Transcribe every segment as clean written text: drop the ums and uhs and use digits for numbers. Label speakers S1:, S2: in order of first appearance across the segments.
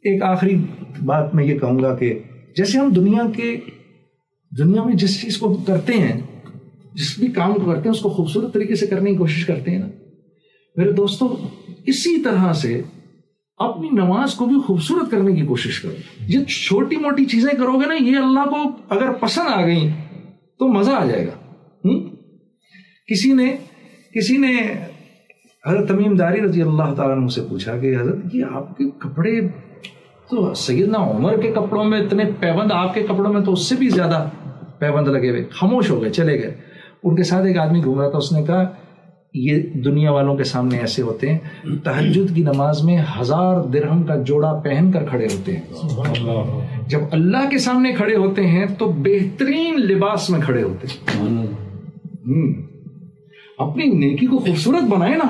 S1: ایک آخری بات میں یہ کہوں گا کہ جیسے ہم دنیا میں جس چیز کو کرتے ہیں، جس بھی کام کو کرتے ہیں، اس کو خوبصورت طریقے سے کرنے کی کوشش کرتے ہیں نا میرے دوستوں، اسی طرح سے اپنی نماز کو بھی خوبصورت کرنے کی کوشش کرو. یہ چھوٹی موٹی چیزیں کرو گے نا، یہ اللہ کو اگر پسند آ گئی تو مزہ آ جائے گا. کسی نے حضرت تمیم داری رضی اللہ تعالیٰ عنہ سے پوچھا کہ حضرت یہ آپ کے کپڑے تو سیدنا عمر کے کپڑوں میں اتنے پیبند، آپ کے کپڑوں میں تو اس سے بھی زیادہ پیبند لگے ہوئے. خاموش ہو گئے، چلے گئے. ان کے ساتھ ایک آدمی گھوم رہا تھا، اس نے کہا یہ دنیا والوں کے سامنے ایسے ہوتے ہیں، تہجد کی نماز میں 1000 درہم کا جوڑا پہن کر کھڑے ہوتے ہیں، جب اللہ کے سامنے کھڑے ہوتے ہیں تو بہترین لباس میں کھڑے ہوتے ہیں. اپنی نیکی کو خوبصورت بنائے نا.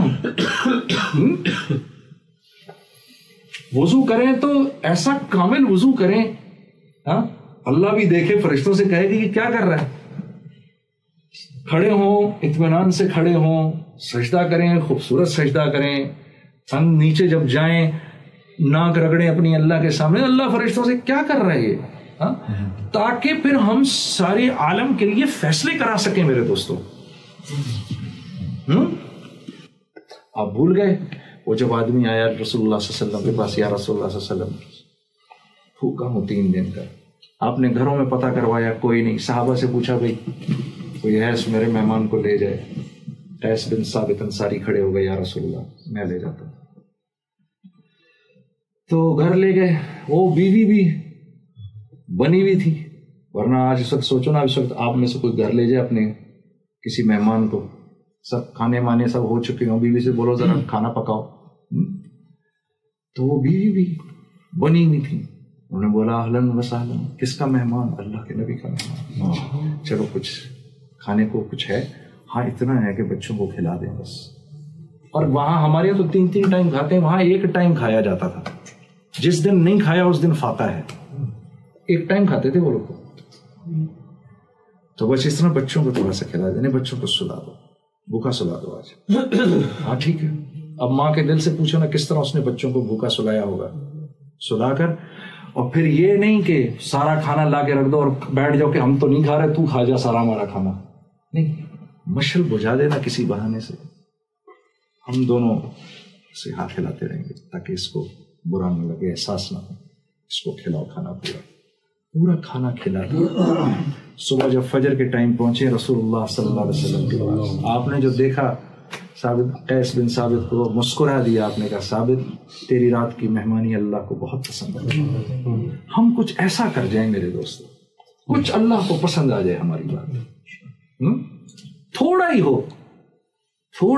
S1: وضو کریں تو ایسا کامل وضو کریں، اللہ بھی دیکھے، فرشتوں سے کہے کہ یہ کیا کر رہا ہے. کھڑے ہوں، اطمینان سے کھڑے ہوں، سجدہ کریں، خوبصورت سجدہ کریں، تن نیچے جب جائیں ناک رگڑیں اپنی اللہ کے سامنے. اللہ فرشتوں سے کیا کر رہا ہے یہ، تاکہ پھر ہم سارے عالم کے لیے فیصلے کرا سکیں میرے دوستوں. آپ بھول گئے وہ جب آدمی آیا رسول اللہ صلی اللہ علیہ وسلم کے پاس، یا رسول اللہ صلی اللہ علیہ وسلم بھوکا ہوں 3 دن کا. آپ نے گھروں میں پتہ کروایا، کوئی نہیں. صحابہ سے پوچھا بھائی کوئی ہے میرے مہمان کو لے جائے. قیس بن ثابت انصاری کھڑے ہو گئے، یا رسول اللہ میں لے جاتا ہوں. تو گھر لے گئے. وہ بیوی بھی بنی ہوئی تھی، ورنہ آج اس وقت سوچو نا، اس وقت آپ میں سے کوئی گھر لے جائے اپنے کسی مہمان کو، سب کھانے مانے سب ہو چکے ہوں، بیوی سے بولو ذرا کھانا پکاؤ. تو وہ بیوی بھی بنی ہوئی تھی. انہوں نے بولا اہلاً و سہلاً. کس کا مہمان؟ اللہ کے نبی کا مہمان. چلو کچھ کھانے کو کچھ ہے؟ ہاں اتنا ہے کہ بچوں کو کھلا دیں بس. اور وہاں ہمارے یہاں تو 3 ٹائم کھاتے ہیں، وہاں 1 ٹائم کھایا جاتا تھا. جس دن نہیں کھایا اس دن فاتح ہے. 1 ٹائم کھاتے تھے وہ لوگ. تو بس اس طرح بچوں کو تھوڑا سا کھلا دینے، بچوں کو سلا دو، بھوکا سلا دو آج. ہاں ٹھیک ہے. اب ماں کے دل سے پوچھو نا کس طرح اس نے بچوں کو بھوکا سلایا ہوگا. سلا کر، اور پھر یہ نہیں کہ سارا کھانا لا کے رکھ دو اور بیٹھ جاؤ کہ ہم تو نہیں کھا رہے، تو کھا جا سارا ہمارا کھانا. نہیں، مشل بجھا دینا کسی بہانے سے. ہم دونوں سے ہاتھ کھلاتے رہیں گے تاکہ اس کو برا نہ لگے، احساس نہ ہو. اس کو کھلاؤ کھانا، پورا کھانا کھلا دیا. صبح جب فجر کے ٹائم پہنچے رسول اللہ صلی اللہ علیہ وسلم کے پاس، آپ نے جو دیکھا قیس بن ثابت کو مسکرا دیا. آپ نے کہا ثابت تیری رات کی مہمانی اللہ کو بہت پسند ہے. ہم کچھ ایسا کر جائیں میرے دوستو، کچھ اللہ کو پسند آ جائے ہماری بات. تھوڑا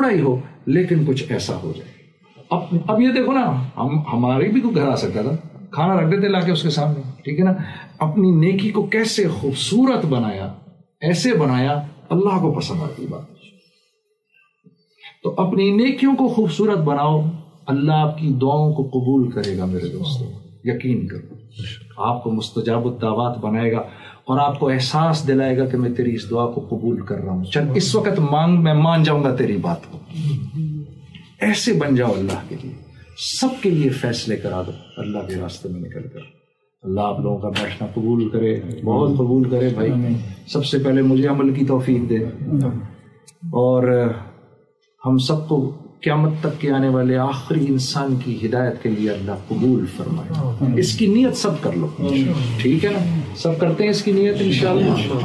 S1: ہی ہو لیکن کچھ ایسا ہو جائے. اب یہ دیکھو نا، ہمارے بھی تو گھر آ سکتا تھا، کھانا رکھ دیتے لا کے اس کے سامنے، ٹھیک ہے نا. اپنی نیکی کو کیسے خوبصورت بنایا، ایسے بنایا اللہ کو پسند آتی بات. تو اپنی نیکیوں کو خوبصورت بناؤ، اللہ آپ کی دعاؤں کو قبول کرے گا میرے دوستوں. یقین کرو، آپ کو مستجاب الدعوات بنائے گا اور آپ کو احساس دلائے گا کہ میں تیری اس دعا کو قبول کر رہا ہوں. چل اس وقت مانگ، میں مان جاؤں گا تیری بات کو. ایسے بن جاؤ اللہ کے لیے، سب کے لیے فیصلے کرا دو اللہ کے راستے میں نکل کر. اللہ آپ لوگوں کا بیٹھنا قبول کرے، بہت قبول کرے بھائی. سب سے پہلے مجھے عمل کی توفیق دے، اور ہم سب کو قیامت تک کے آنے والے آخری انسان کی ہدایت کے لیے اللہ قبول فرمائے. اس کی نیت سب کر لو، ٹھیک ہے نا؟ سب کرتے ہیں اس کی نیت انشاءاللہ.